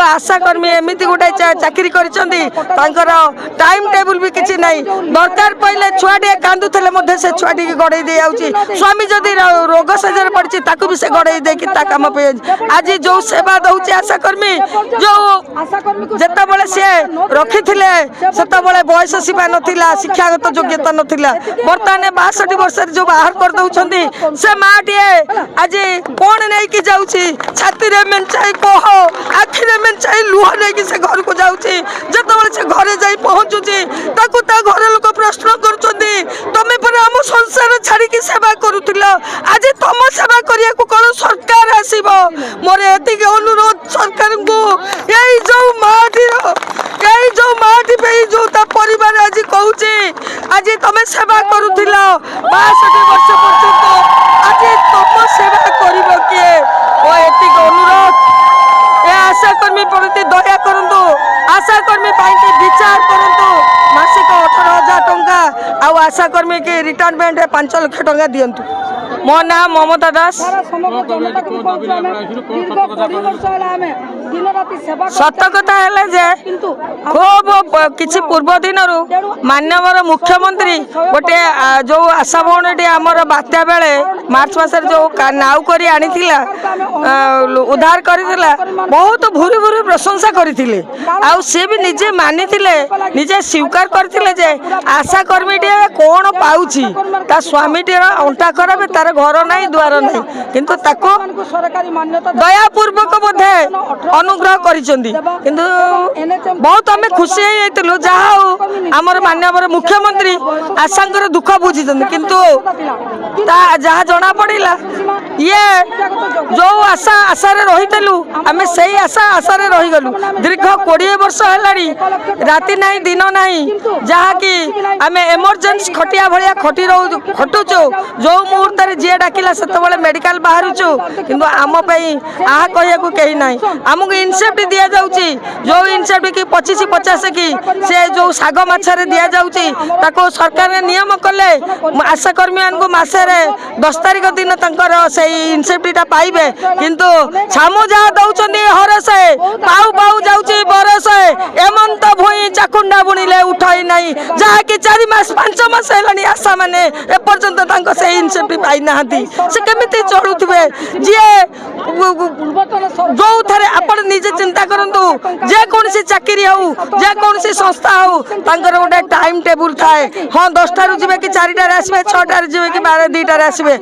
आशाकर्मी एमती गोटे चाकरी कर टाइम टेबुल भी किसी ना दरकार पड़े छुआटे कांदुले से छुआटी गड़े दे स्वामी जदि रोग सजर पड़ी भी से गड़े दे कम पे आज जो सेवा दौर आशाकर्मी जो जिते सी रखी से बयस सीमा नाला शिक्षागत योग्यता नाला बर्तमान 62 वर्ष जो बाहर कर दौरान से माँ टे आज कौन नहीं जाऊँगी छाती में मेंचाई कह आखिरे मेंचाई लुह नहीं से घर को जाऊँगी जिते से घरे जा पहुँचुची घर लोक प्रश्न करुँच पर आम संसार छाड़ी सेवा करुल आज तुम सेवा करने को कौन सरकार आसब मोर एति अनुरोध सरकार को यही जो माटी पे जो परिवार आज कहूँ आज तुम सेवा करुल 62 वर्ष पर्यंत आज तुम सेवा कर किए एति अनुरोध ए आशाकर्मी प्रति दया करंतु आशाकर्मी विचार करंतु मासिक 18,000 टंका आ आशाकर्मी के रिटायरमेंट 5 लाख टंका दियंतु। मो नाम ममता दास। सत कथा है खूब किसी पूर्व दिन माननीय मुख्यमंत्री गोटे जो आशा भवनटी आमर बात्या बेले मार्च मासर जो नाउ करी आनी उद्धार करथिला बहुत भूरी भूरी प्रशंसा करथिले आउ से भी निजे मानी निजे स्वीकार करथिले जे आशा कर्मीटी कौन पाउछि ता स्वामीटी अंटा खराब तार घर नहीं द्वार नहीं किंतु ताको दयापूर्वक बोधे अनुग्रह करिसेंती किंतु बहुत आम खुशी होइतिलु जहाँ आमर माननीय मुख्यमंत्री आशांकर दुख बुझीछन किंतु जहाँ जना पड़िला ये जो आशा आशारे रहीतलु आमे सही आशारे रहीगलु दीर्घ 20 वर्ष हेलानी राति नहीं दिन नहीं जहाँ कि आमे इमरजेंसी खटिया भलिया खटुचु जो मुहूर्त जी डाकिला सेतबेले मेडिकल बाहरुचु किंतु आम आहा कहया कहीं ना आमको इनसेप्ट दि जाऊँगी जो इनसेप्ट कि 25-50 की से जो साग मछरे दि जाऊँगी ताको सरकार ने नियम कले आशाकर्मी मान को मसरे 10 तारिख दिन से इनसेप्टा पाइबे किंतु छामु जहाँ दौरान हरसे पाऊ पाऊ जाऊँगी बरसे एमंत भूई चाकुंडा बुणिले उठाई नहीं जहाँ कि 4 मास 5 मास है आशा मैंने एपर्यंत से इनसेप्ट पाई ना से केमिति चलुवे जी जो थे आप निजे चिंता करूँ जेकोसी चाकरी हो जेकोसी संस्था हो गोटे टाइम टेबुल थाए हाँ 10 टारू जी कि 4 टारे आसबे 6 टारे जी कि 12 2 टारे आसबे।